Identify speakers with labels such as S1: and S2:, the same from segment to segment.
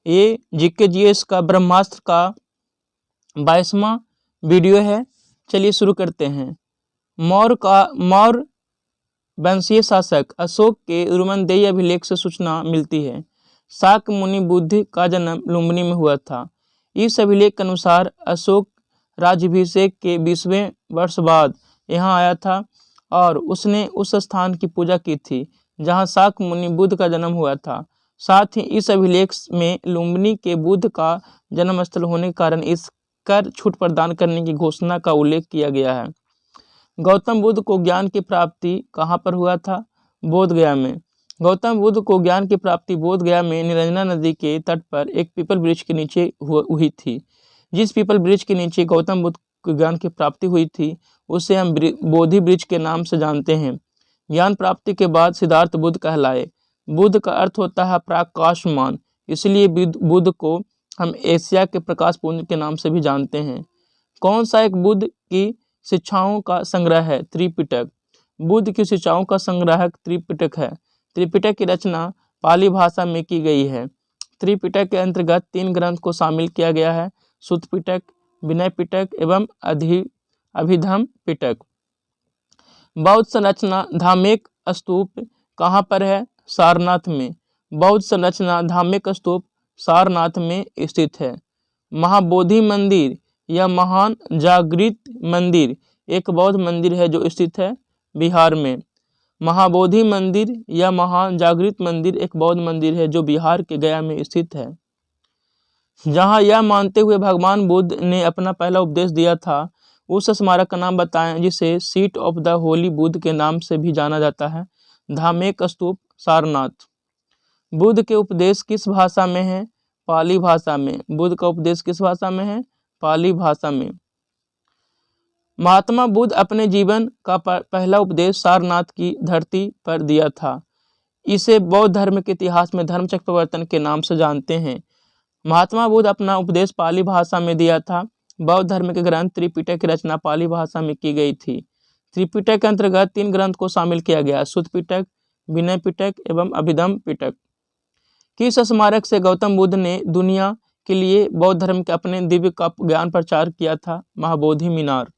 S1: ये GK/GS का ब्रह्मास्त्र का 22वां वीडियो है। चलिए शुरू करते हैं। मौर्य वंशीय शासक अशोक के रुमनदेही अभिलेख से सूचना मिलती है। शाक्य मुनि बुद्ध का जन्म लुम्बिनी में हुआ था। इस अभिलेख के अनुसार अशोक राज्याभिषेक के 20वें वर्ष बाद यहाँ आया था और उसने उस स्थान की पूजा की थी जहाँ शाक्य मुनि बुद्ध का जन्म हुआ था। साथ ही इस अभिलेख में लुम्बिनी के बुद्ध का जन्म स्थल होने के कारण इस कर छूट प्रदान करने की घोषणा का उल्लेख किया गया है। गौतम बुद्ध को ज्ञान की प्राप्ति कहाँ पर हुआ था? बोध गया में। गौतम बुद्ध को ज्ञान की प्राप्ति बोध गया में निरंजना नदी के तट पर एक पीपल वृक्ष के नीचे हुई थी। जिस पीपल वृक्ष के नीचे गौतम बुद्ध को ज्ञान की प्राप्ति हुई थी उसे हम बोधि वृक्ष के नाम से जानते हैं। ज्ञान प्राप्ति के बाद सिद्धार्थ बुद्ध कहलाए। बुद्ध का अर्थ होता है प्रकाशमान, इसलिए बुद्ध को हम एशिया के प्रकाश पुंज के नाम से भी जानते हैं। कौन सा एक बुद्ध की शिक्षाओं का संग्रह है? त्रिपिटक। बुद्ध की शिक्षाओं का संग्रह त्रिपिटक है। त्रिपिटक की रचना पाली भाषा में की गई है। त्रिपिटक के अंतर्गत 3 ग्रंथ को शामिल किया गया है: सुत्त पिटक, विनय पिटक एवं अभिधम्म पिटक। बौद्ध संरचना धार्मिक स्तूप कहाँ पर है? सारनाथ में। बौद्ध संरचना धार्मिक स्तूप सारनाथ में स्थित है। महाबोधि मंदिर या महान जागृत मंदिर एक बौद्ध मंदिर है जो स्थित है बिहार में। महाबोधि मंदिर या महान जागृत मंदिर एक बौद्ध मंदिर है जो बिहार के गया में स्थित है। जहां यह मानते हुए भगवान बुद्ध ने अपना पहला उपदेश दिया था उस स्मारक का नाम बताएं जिसे seat of the Holi Buddha के नाम से भी जाना जाता है। धार्मिक स्तूप सारनाथ। बुद्ध के उपदेश किस भाषा में है? पाली भाषा में। बुद्ध का उपदेश किस भाषा में है? पाली भाषा में। महात्मा बुद्ध अपने जीवन का पहला उपदेश सारनाथ की धरती पर दिया था। इसे बौद्ध धर्म के इतिहास में धर्मचक्र प्रवर्तन के नाम से जानते हैं। महात्मा बुद्ध अपना उपदेश पाली भाषा में दिया था। बौद्ध धर्म के ग्रंथ त्रिपिटक की रचना पाली भाषा में की गई थी। त्रिपिटक के अंतर्गत 3 ग्रंथ को शामिल किया गया: सुत्त पिटक, विनय पिटक एवं अभिधम्म पिटक। किस स्मारक से गौतम बुद्ध ने दुनिया के लिए बौद्ध धर्म के अपने दिव्य का ज्ञान प्रचार किया था? महाबोधि मीनार।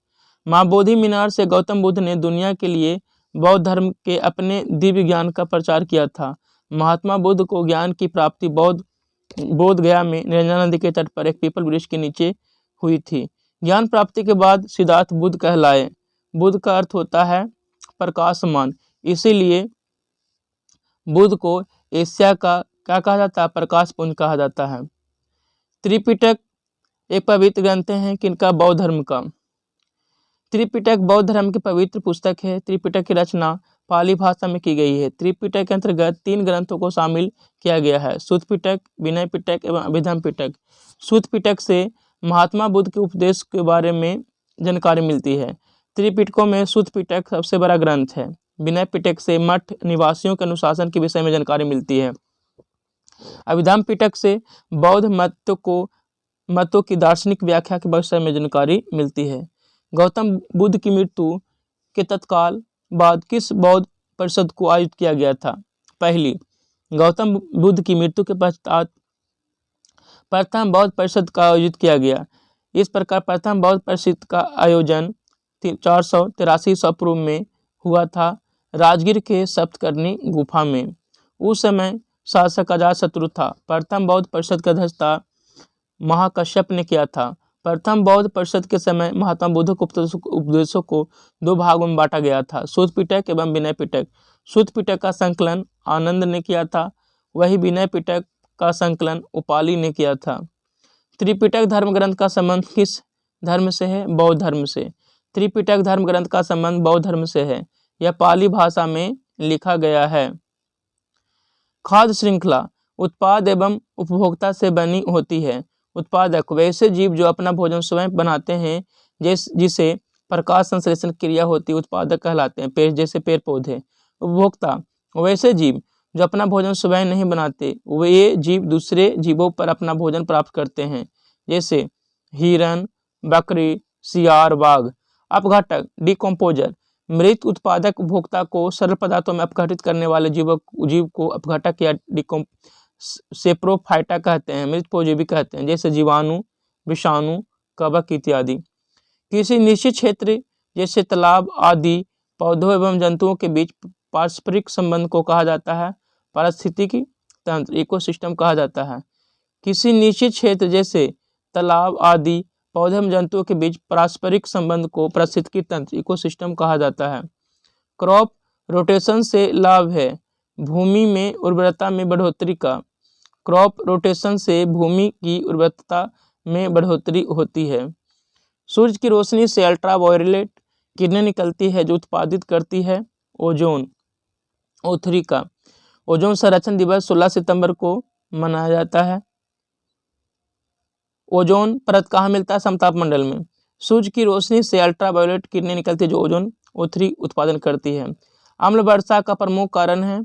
S1: महाबोधि मीनार से गौतम बुद्ध ने दुनिया के लिए बौद्ध धर्म के अपने दिव्य ज्ञान का प्रचार किया था। महात्मा बुद्ध को ज्ञान की प्राप्ति बोध गया में निरंजना नदी के तट पर एक पीपल वृक्ष के नीचे हुई थी। ज्ञान प्राप्ति के बाद सिद्धार्थ बुद्ध कहलाए। बुद्ध का अर्थ होता है प्रकाशमान, इसीलिए बुद्ध को एशिया का क्या कहा जाता है? प्रकाश पुंज कहा जाता है। त्रिपिटक एक पवित्र ग्रंथ है किनका? बौद्ध धर्म का। त्रिपिटक बौद्ध धर्म की पवित्र पुस्तक है। त्रिपिटक की रचना पाली भाषा में की गई है। त्रिपिटक के अंतर्गत 3 ग्रंथों को शामिल किया गया है: सुत्त पिटक, विनय पिटक एवं अभिधम्म पिटक। सुत्त पिटक से महात्मा बुद्ध के उपदेश के बारे में जानकारी मिलती है। त्रिपिटकों में सुत्त पिटक सबसे बड़ा ग्रंथ है। विनय पिटक से मठ निवासियों के अनुशासन के विषय में जानकारी मिलती है। अभिधम्म पिटक से बौद्ध मतों की दार्शनिक व्याख्या के विषय में जानकारी मिलती है। गौतम बुद्ध की मृत्यु के तत्काल बाद किस बौद्ध परिषद को आयोजित किया गया था? पहली, गौतम बुद्ध की मृत्यु के पश्चात प्रथम बौद्ध परिषद का आयोजित किया गया। इस प्रकार प्रथम बौद्ध परिषद का आयोजन 483 ईसा पूर्व में हुआ था राजगीर के सप्तकर्णी गुफा में। उस समय शासक अजातशत्रु था। प्रथम बौद्ध परिषद का अध्यक्षता महाकश्यप ने किया था। प्रथम बौद्ध परिषद के समय महात्मा बुद्ध के उपदेशों को 2 भागों में बांटा गया था: सुत्त पिटक एवं विनय पिटक। सुत्त पिटक का संकलन आनंद ने किया था, वही विनय पिटक का संकलन उपाली ने किया था। त्रिपिटक धर्म ग्रंथ का संबंध किस धर्म से है? बौद्ध धर्म से। त्रिपिटक धर्म ग्रंथ का संबंध बौद्ध धर्म से है। यह पाली भाषा में लिखा गया है। खाद्य श्रृंखला उत्पाद एवं उपभोक्ता से बनी होती है। उत्पादक वैसे जीव जो अपना भोजन स्वयं बनाते हैं, जिसे प्रकाश संश्लेषण क्रिया होती है, उत्पादक कहलाते हैं, जैसे पेड़ पौधे। उपभोक्ता वैसे जीव जो अपना भोजन स्वयं नहीं बनाते, वे जीव दूसरे जीवों पर अपना भोजन प्राप्त करते हैं, जैसे हिरन, बकरी, सियार, बाघ। अपघटक डिकम्पोजर मृत उत्पादक उपभोक्ता को सरल पदार्थों में अपघटित करने वाले जीव को अपघटक या सेप्रोफाइटा कहते हैं, मृत परजीवी कहते हैं, जैसे जीवाणु, विषाणु, कवक इत्यादि। किसी निश्चित क्षेत्र जैसे तालाब आदि पौधों एवं जंतुओं के बीच पारस्परिक संबंध को कहा जाता है पारिस्थितिकी तंत्र, इकोसिस्टम कहा जाता है। किसी निश्चित क्षेत्र जैसे तालाब आदि पौधे एवं जंतुओं के बीच पारस्परिक संबंध को पारिस्थितिकी तंत्र, इकोसिस्टम कहा जाता है। क्रॉप रोटेशन से लाभ है भूमि में उर्वरता में बढ़ोतरी का। क्रॉप रोटेशन से भूमि की उर्वरता में बढ़ोतरी होती है। सूर्य की रोशनी से अल्ट्रावायलेट किरणें निकलती है जो उत्पादित करती है ओजोन, O3 का। ओजोन संरक्षण दिवस 16 सितंबर को मनाया जाता है। ओजोन परत कहाँ मिलता है? समताप मंडल में। सूर्य की रोशनी से अल्ट्रावायलेट किरणें निकलती है जो ओजोन O3 उत्पादन करती है। अम्ल वर्षा का प्रमुख कारण है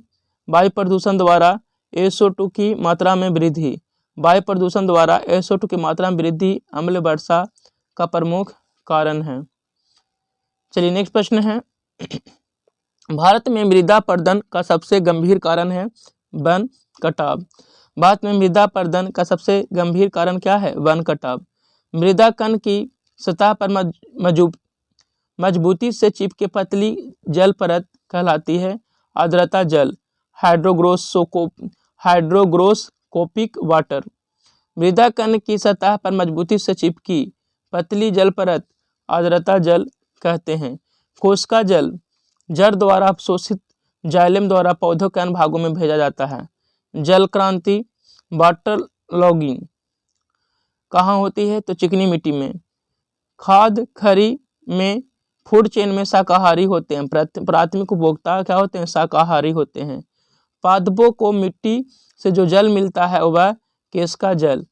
S1: वायु प्रदूषण द्वारा SO2 की मात्रा में वृद्धि। वायु प्रदूषण द्वारा SO2 की मात्रा में वृद्धि अम्ल वर्षा का प्रमुख कारण है। चलिए नेक्स्ट प्रश्न है भारत में मृदा अपरदन का सबसे गंभीर कारण है वन कटाव। भारत में मृदा अपरदन का सबसे गंभीर कारण क्या है? वन कटाव। मृदा कण की सतह पर मजबूती से चिपके पतली जल परत कहलाती है आर्द्रता जल, हाइड्रोग्रोस्कोपिक वाटर। मृदा कण की सतह पर मजबूती से चिपकी पतली जल परत आर्द्रता जल कहते हैं। कोशिका जल जड़ द्वारा अवशोषित जाइलम द्वारा पौधों के अन्य भागों में भेजा जाता है। जल क्रांति वाटर लॉगिंग कहाँ होती है? तो चिकनी मिट्टी में। खाद खरी में फूड चेन में शाकाहारी होते हैं। प्राथमिक उपभोक्ता क्या होते हैं? शाकाहारी होते हैं। पादपों को मिट्टी से जो जल मिलता है वह केशिका जल,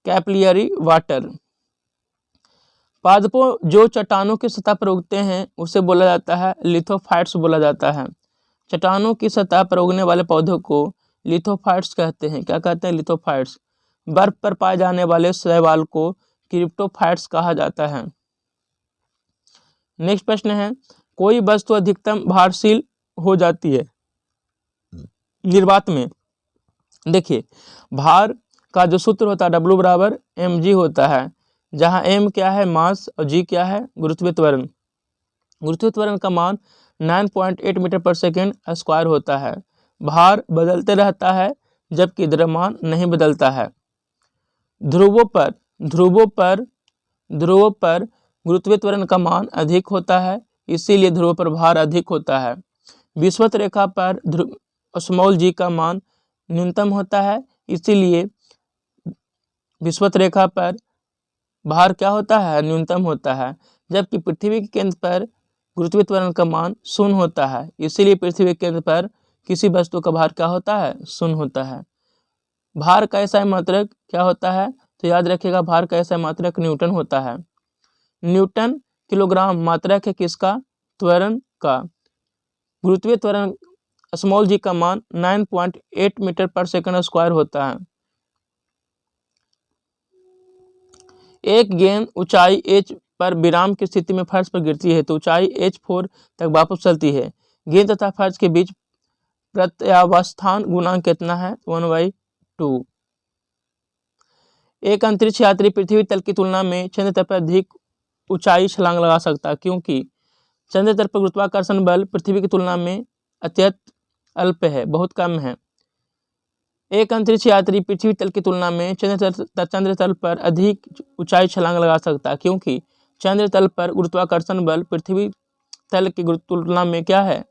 S1: कैपिलरी वाटर। पादपों जो चट्टानों की सतह पर उगते हैं उसे बोला जाता है लिथोफाइट्स बोला जाता है। चट्टानों की सतह पर उगने वाले पौधों को लिथोफाइट्स कहते हैं। क्या कहते हैं? लिथोफाइट्स। बर्फ पर पाए जाने वाले शैवाल को क्रिप्टोफाइट्स कहा जाता है। नेक्स्ट प्रश्न है कोई वस्तु अधिकतम भारशील हो जाती है निर्वात में। देखिए भार का जो सूत्र होता है W बराबर mg होता है, जहां m क्या है? मास और g क्या है? गुरुत्वीय त्वरण। गुरुत्वीय त्वरण का मान 9.8 मीटर पर सेकेंड स्क्वायर होता है। भार बदलते रहता है जबकि द्रव्यमान नहीं बदलता है। ध्रुवों पर गुरुत्वीय त्वरण का मान अधिक होता है, इसीलिए ध्रुवों पर भार अधिक होता है। विषुवत रेखा पर स्मॉल g का मान न्यूनतम होता है, इसीलिए विषुवत रेखा पर भार क्या होता है? न्यूनतम होता है। जबकि पृथ्वी के केंद्र पर गुरुत्वीय त्वरण का मान 0 होता है, इसीलिए पृथ्वी के केंद्र पर किसी वस्तु का भार क्या होता है? 0 होता है। भार का ऐसा मात्रक क्या होता है? तो याद रखिएगा भार का ऐसा मात्रक न्यूटन होता है। न्यूटन किलोग्राम मात्रक है किसका? त्वरण का। गुरुत्वीय त्वरण स्मॉल g का मान 9.8 मीटर पर सेकंड स्क्वायर होता है। एक गेंद ऊंचाई h पर विराम की स्थिति में फर्श पर गिरती है तो ऊंचाई h4 तक वापस चलती है। गेंद तथा फर्श के बीच प्रत्यावस्थान गुणांक कितना है? 1/2। एक अंतरिक्ष यात्री पृथ्वी तल की तुलना में चंद्र तल पर अधिक ऊंचाई छलांग लगा सकता है क्योंकि चंद्र तल पर गुरुत्वाकर्षण बल पृथ्वी की तुलना में अत्यंत अल्प है, बहुत कम है। एक अंतरिक्ष यात्री पृथ्वी तल की तुलना में चंद्र तल पर अधिक ऊंचाई छलांग लगा सकता है क्योंकि चंद्र तल पर गुरुत्वाकर्षण बल पृथ्वी तल की तुलना में क्या है?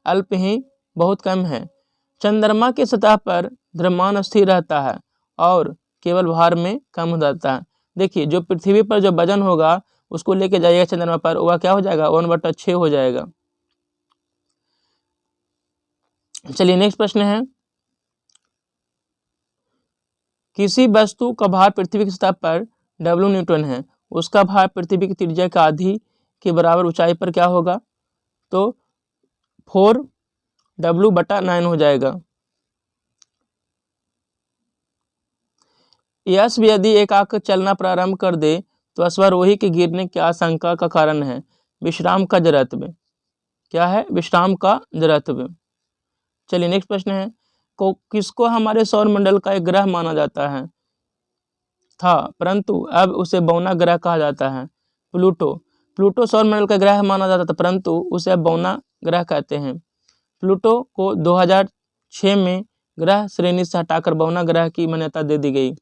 S1: अल्प ही, बहुत कम है। चंद्रमा की सतह पर द्रव्यमान स्थिर रहता है और केवल भार में कम हो जाता है। देखिए जो पृथ्वी पर जो वजन होगा उसको लेके जाइएगा चंद्रमा पर, वह क्या हो जाएगा? 1/6 हो जाएगा। चलिए नेक्स्ट प्रश्न है किसी वस्तु का भार पृथ्वी की सतह पर W न्यूटन है, उसका भार पृथ्वी की त्रिज्या का आधी के बराबर ऊंचाई पर क्या होगा? तो 4W/9 हो जाएगा। यदि एक आंख चलना प्रारंभ कर दे तो अश्वारोही के गिरने की आशंका का कारण है विश्राम का जड़त्व। क्या है? विश्राम का जड़त्व। चलिए नेक्स्ट प्रश्न है किसको हमारे सौरमंडल का एक ग्रह माना जाता है था, परंतु अब उसे बौना ग्रह कहा जाता है। प्लूटो सौरमंडल का ग्रह माना जाता था, परंतु उसे अब बौना ग्रह कहते हैं। प्लूटो को 2006 में ग्रह श्रेणी से हटाकर बौना ग्रह की मान्यता दे दी गई।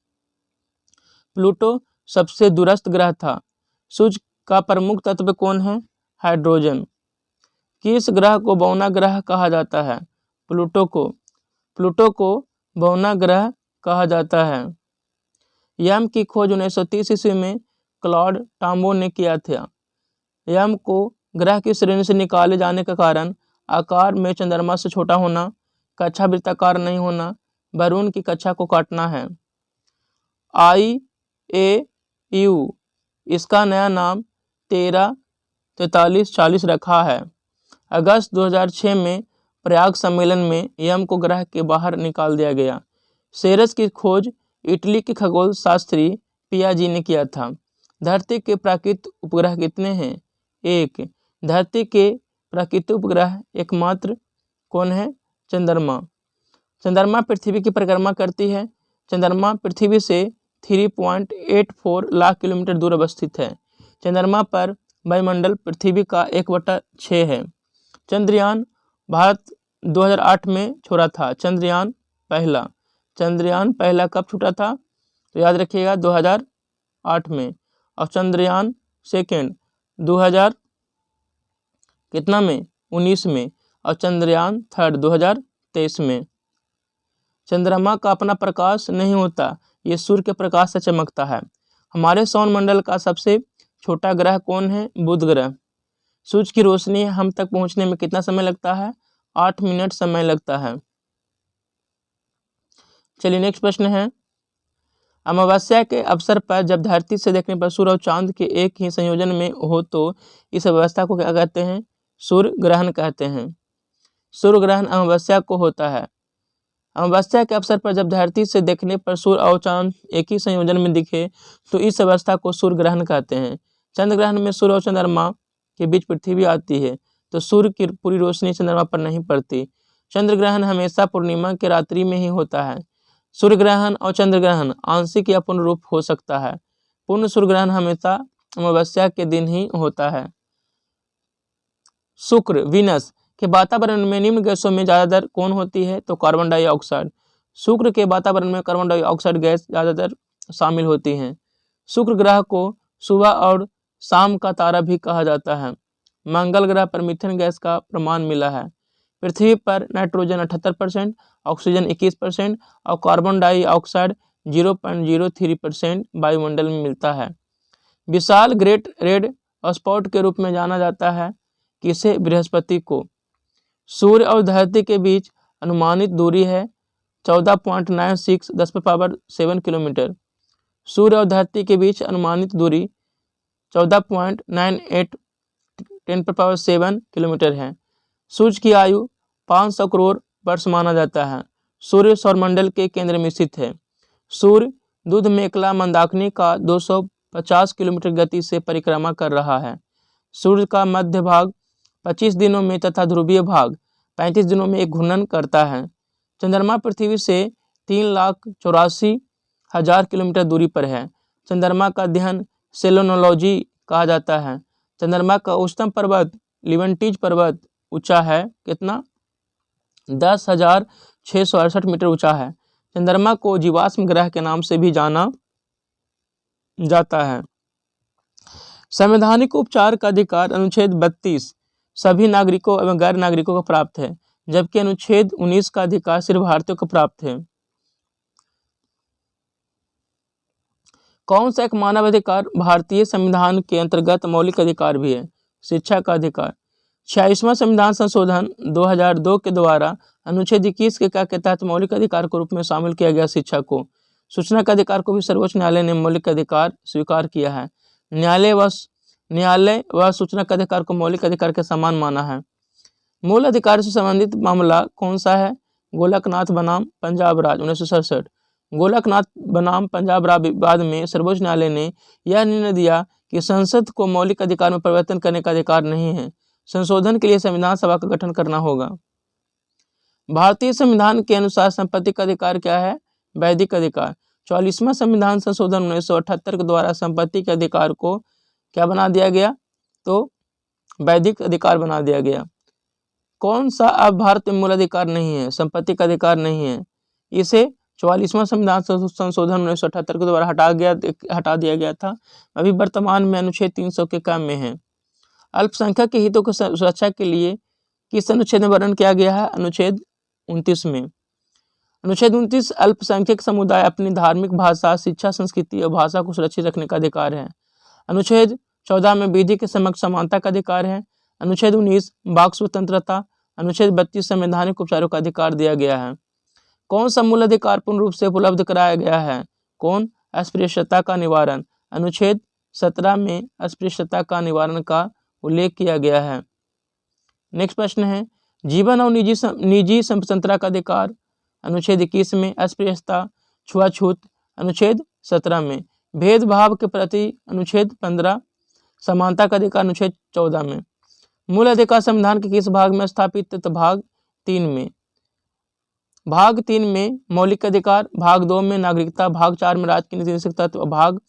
S1: प्लूटो सबसे दूरस्थ ग्रह था। सूर्य का प्रमुख तत्व कौन है? हाइड्रोजन। किस ग्रह को बौना ग्रह कहा जाता है? प्लूटो को बौना ग्रह कहा जाता है। यम की खोज 1930 ईस्वी में क्लॉड टॉम्बो ने किया था। यम को ग्रह की श्रेणी से निकाले जाने का कारण आकार में चंद्रमा से छोटा होना, कक्षा वृत्ताकार नहीं होना, वरुण की कक्षा को काटना है। IAU इसका नया नाम 134340 रखा है। अगस्त 2006 में प्रयाग सम्मेलन में यम को ग्रह के बाहर निकाल दिया गया। सेरस की खोज इटली के खगोल शास्त्री पियाजी ने किया था। धरती के प्राकृतिक उपग्रह कितने हैं? 1। धरती के प्राकृतिक उपग्रह एकमात्र कौन है? चंद्रमा। चंद्रमा पृथ्वी की परिक्रमा करती है। चंद्रमा पृथ्वी से 3.84 लाख किलोमीटर दूर अवस्थित है। चंद्रमा पर वायुमंडल पृथ्वी का 1/6 है। चंद्रयान भारत 2008 में छोड़ा था। चंद्रयान पहला कब छूटा था? तो याद रखिएगा 2008 में। और चंद्रयान सेकेंड 2000 कितना में? 19 में। और चंद्रयान थर्ड 2023 में। चंद्रमा का अपना प्रकाश नहीं होता, ये सूर्य के प्रकाश से चमकता है। हमारे सौरमंडल का सबसे छोटा ग्रह कौन है? बुध ग्रह। सूर्य की रोशनी हम तक पहुंचने में कितना समय लगता है? 8 मिनट समय लगता है। चलिए नेक्स्ट प्रश्न है, अमावस्या के अवसर पर जब धरती से देखने पर सूर्य और चांद के एक ही संयोजन में हो तो इस अवस्था को क्या कहते हैं? सूर्य ग्रहण कहते हैं। सूर्य ग्रहण अमावस्या को होता है। अमावस्या के अवसर पर जब धरती से देखने पर सूर्य और चांद एक ही संयोजन में दिखे तो इस अवस्था को सूर्य ग्रहण कहते हैं। चंद्र ग्रहण में सूर्य और चंद्रमा के बीच पृथ्वी आती है तो सूर्य की पूरी रोशनी चंद्रमा पर नहीं पड़ती। चंद्र ग्रहण हमेशा पूर्णिमा के रात्रि में ही होता है। सूर्य ग्रहण और चंद्र ग्रहण आंशिक या पूर्ण रूप हो सकता है। पूर्ण सूर्य ग्रहण हमेशा अमावस्या के दिन ही होता है। शुक्र वीनस के वातावरण में निम्न गैसों में ज्यादातर कौन होती है? तो कार्बन डाइऑक्साइड। शुक्र के वातावरण में कार्बन डाइऑक्साइड गैस ज्यादातर शामिल होती हैं। शुक्र ग्रह को सुबह और शाम का तारा भी कहा जाता है। मंगल ग्रह पर मीथेन गैस का प्रमाण मिला है। पृथ्वी पर नाइट्रोजन 78%, ऑक्सीजन 21% और कार्बन डाइऑक्साइड 0.03% वायुमंडल में मिलता है। विशाल ग्रेट रेड स्पॉट के रूप में जाना जाता है किसे? बृहस्पति को। सूर्य और धरती के बीच अनुमानित दूरी है 14.96 10⁻7 किलोमीटर। सूर्य और धरती के बीच अनुमानित दूरी 14.98 10⁻7 किलोमीटर है। सूर्य की आयु 500 करोड़ वर्ष माना जाता है। सूर्य सौरमंडल के केंद्र में स्थित है। सूर्य दूध मेखला मंदाकिनी का 250 किलोमीटर गति से परिक्रमा कर रहा है। सूर्य का मध्य भाग 25 दिनों में तथा ध्रुवीय भाग 35 दिनों में एक घूर्णन करता है। चंद्रमा पृथ्वी से 3,84,000 किलोमीटर दूरी पर है। चंद्रमा का अध्ययन सेलेनोलॉजी कहा जाता है। चंद्रमा का उच्चतम पर्वत लिवेंटीज पर्वत ऊंचा है कितना? 10,668 मीटर ऊंचा है। चंद्रमा को जीवाश्म ग्रह के नाम से भी जाना जाता है। संवैधानिक उपचार का अधिकार अनुच्छेद 32 सभी नागरिकों एवं गैर नागरिकों को प्राप्त है, जबकि अनुच्छेद 19 का अधिकार सिर्फ भारतीयों को प्राप्त है। कौन सा एक मानव अधिकार भारतीय संविधान के अंतर्गत मौलिक अधिकार भी है? शिक्षा का अधिकार। 46वां संविधान संशोधन 2002 के द्वारा अनुच्छेद 21 के का के तहत मौलिक अधिकार के रूप में शामिल किया गया शिक्षा को। सूचना का अधिकार को भी सर्वोच्च न्यायालय ने मौलिक अधिकार स्वीकार किया है। न्यायालय व सूचना का अधिकार को मौलिक अधिकार के समान माना है। मूल अधिकार से संबंधित मामला कौन सा है? गोलकनाथ बनाम पंजाब राज्य 1967। गोलकनाथ बनाम पंजाब राज्य विवाद में सर्वोच्च न्यायालय ने यह निर्णय दिया कि संसद को मौलिक अधिकार में परिवर्तन करने का अधिकार नहीं है। संशोधन के लिए संविधान सभा का गठन करना होगा। भारतीय संविधान के अनुसार संपत्ति का अधिकार क्या है? वैधिक अधिकार। 44वां संविधान संशोधन 1978 के द्वारा संपत्ति के अधिकार को क्या बना दिया गया? तो वैधिक अधिकार बना दिया गया। कौन सा अब भारत में मूल अधिकार नहीं है, संपत्ति का अधिकार नहीं है? इसे 44वां संविधान संशोधन 1978 के द्वारा हटा दिया गया था। अभी वर्तमान में अनुच्छेद 300 के काम में है। अल्पसंख्यक के हितों की सुरक्षा के लिए किस अनुच्छेद में वर्णन किया गया है? अनुच्छेद 29 में। अनुच्छेद 29 अल्पसंख्यक समुदाय अपनी धार्मिक, भाषा, शिक्षा, संस्कृति और भाषा को सुरक्षित रखने का अधिकार है। अनुच्छेद 14 में विधि के समक्ष समानता का अधिकार है। अनुच्छेद 19 वाक स्वतंत्रता। अनुच्छेद 32 संवैधानिक उपचारों का अधिकार दिया गया है। कौन सा मूल अधिकार पूर्ण रूप से उपलब्ध कराया गया है? कौन? अस्पृश्यता का निवारण। अनुच्छेद 17 में अस्पृश्यता का निवारण का उल्लेख किया गया है। नेक्स्ट प्रश्न है, जीवन और निजी स्वतंत्रता का अधिकार। अनुच्छेद 21 में। अस्पृश्यता, छुआछूत। अनुच्छेद 17 में। भेदभाव के प्रति। अनुच्छेद 15। समानता का अधिकार। अनुच्छेद 14 में। मूल अधिकार संविधान के किस भाग में स्थापित? तो भाग 3 में। भाग 3 में मौलिक अधिकार, भाग 2 में नागरिकता, भाग 4 में राज्य की नीति तत्व, भाग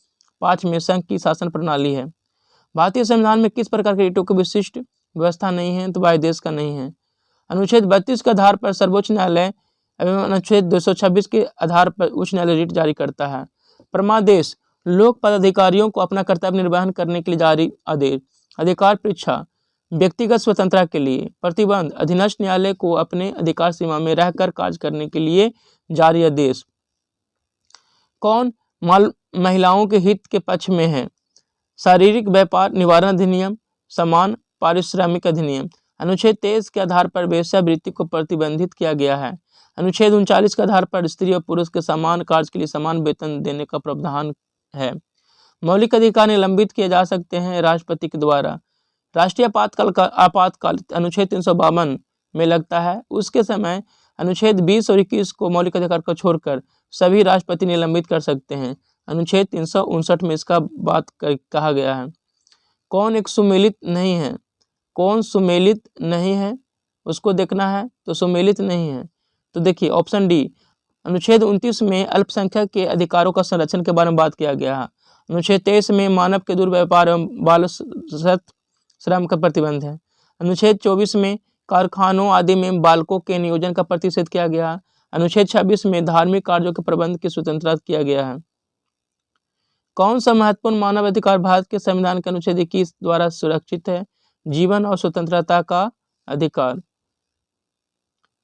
S1: 5 में संघ की शासन प्रणाली है। भारतीय संविधान में किस प्रकार के रिटों की विशिष्ट व्यवस्था नहीं है? तो वायुदेश का नहीं है। अनुच्छेद 32 के आधार पर सर्वोच्च न्यायालय एवं अनुच्छेद 226 के आधार पर उच्च न्यायालय रिट जारी करता है। परमादेश लोक पदाधिकारियों को अपना कर्तव्य निर्वहन करने के लिए जारी आदेश। अधिकार परीक्षा व्यक्तिगत स्वतंत्रता के लिए। प्रतिबंध अधीनस्थ न्यायालय को अपने अधिकार सीमा में रहकर कार्य करने के लिए जारी आदेश। कौन महिलाओं के हित के पक्ष में है? शारीरिक व्यापार निवारण अधिनियम, समान पारिश्रमिक अधिनियम। अनुच्छेद 23 के आधार पर वेश्यावृत्ति को प्रतिबंधित किया गया है। अनुच्छेद 39 के आधार पर स्त्री और पुरुष के समान कार्य के लिए समान वेतन देने का प्रावधान है। मौलिक अधिकार निलंबित किए जा सकते हैं राष्ट्रपति के द्वारा। राष्ट्रीय आपातकाल अनुच्छेद 352 में लगता है। उसके समय अनुच्छेद 20 और 21 को मौलिक अधिकार को छोड़कर सभी राष्ट्रपति निलंबित कर सकते हैं। अनुच्छेद 359 में इसका बात कहा गया है। कौन एक सुमेलित नहीं है? कौन सुमेलित नहीं है उसको देखना है, तो सुमेलित नहीं है तो देखिए ऑप्शन डी। अनुच्छेद 29 में अल्पसंख्यक के अधिकारों का संरक्षण के बारे में बात किया गया है। अनुच्छेद 23 में मानव के दुर्व्यवहार एवं बाल श्रम का प्रतिबंध है। अनुच्छेद 24 में कारखानों आदि में बालकों के नियोजन का प्रतिषेध किया गया है। अनुच्छेद 26 में धार्मिक कार्यों के प्रबंध की स्वतंत्रता किया गया है। कौन सा महत्वपूर्ण मानव अधिकार भारत के संविधान के अनुच्छेद 21 द्वारा सुरक्षित है? जीवन और स्वतंत्रता का अधिकार।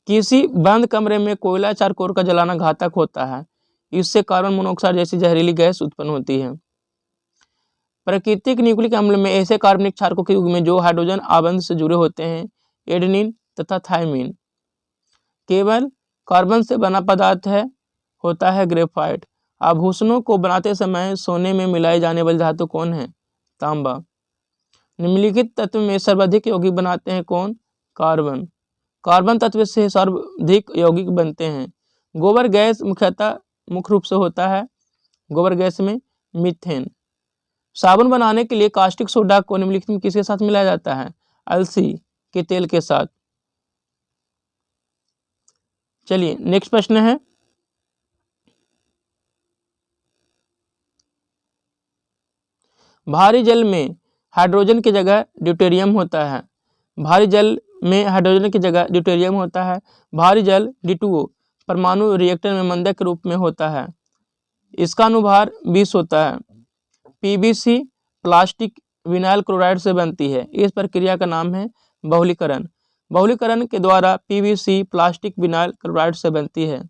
S1: किसी बंद कमरे में कोयला चारकोल का जलाना घातक होता है। इससे कार्बन मोनोऑक्साइड जैसी जहरीली गैस उत्पन्न होती है। प्राकृतिक न्यूक्लिक अम्ल में ऐसे कार्बनिक क्षारकों के युग में जो हाइड्रोजन आबंध से जुड़े होते हैं एडेनिन तथा थायमिन। केवल कार्बन से बना पदार्थ होता है ग्रेफाइट। आभूषणों को बनाते समय सोने में मिलाई जाने वाली धातु कौन है? तांबा। निम्नलिखित तत्व में सर्वाधिक यौगिक बनाते हैं कौन? कार्बन। कार्बन तत्व से सर्वाधिक यौगिक बनते हैं। गोबर गैस मुख्य रूप से होता है गोबर गैस में मीथेन। साबुन बनाने के लिए कास्टिक सोडा को निम्नलिखित में किसके साथ मिलाया जाता है? अलसी के तेल के साथ। चलिए नेक्स्ट प्रश्न है, भारी जल में हाइड्रोजन की जगह ड्यूटेरियम होता है। भारी जल में हाइड्रोजन की जगह ड्यूटेरियम होता है। भारी जल D2O परमाणु रिएक्टर में मंदक के रूप में होता है। इसका अनुभार 20 होता है। PVC प्लास्टिक विनाइल क्लोराइड से बनती है। इस प्रक्रिया का नाम है बहुलीकरण। बहुलीकरण के द्वारा PVC प्लास्टिक विनाइल क्लोराइड से बनती है।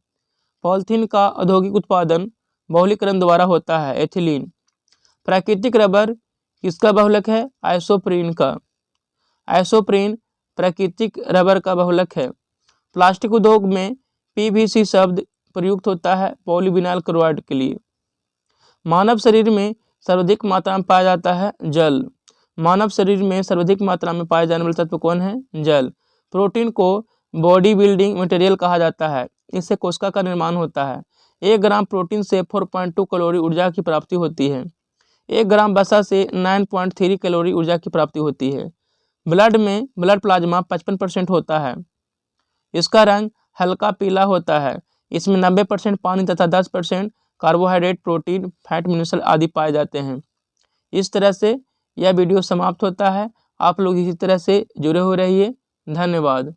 S1: पॉलीथीन का औद्योगिक उत्पादन बहुलीकरण द्वारा होता है। एथिलीन। प्राकृतिक रबर किसका बहुलक है? आइसोप्रीन का। आइसोप्रीन प्राकृतिक रबर का बहुलक है। प्लास्टिक उद्योग में PVC शब्द प्रयुक्त होता है पॉलीविनाइल क्लोराइड के लिए। मानव शरीर में सर्वाधिक मात्रा में पाया जाता है जल। मानव शरीर में सर्वाधिक मात्रा में पाए जाने वाले तत्व कौन है? जल। प्रोटीन को बॉडी बिल्डिंग मटेरियल कहा जाता है। इससे कोशिका का निर्माण होता है। 1 ग्राम प्रोटीन से 4.2 कैलोरी ऊर्जा की प्राप्ति होती है। 1 ग्राम वसा से 9.3 कैलोरी ऊर्जा की प्राप्ति होती है। ब्लड में ब्लड प्लाज्मा 55% होता है। इसका रंग हल्का पीला होता है। इसमें 90% पानी तथा 10% कार्बोहाइड्रेट, प्रोटीन, फैट, मिनरल आदि पाए जाते हैं। इस तरह से यह वीडियो समाप्त होता है। आप लोग इसी तरह से जुड़े हो रहिए। धन्यवाद।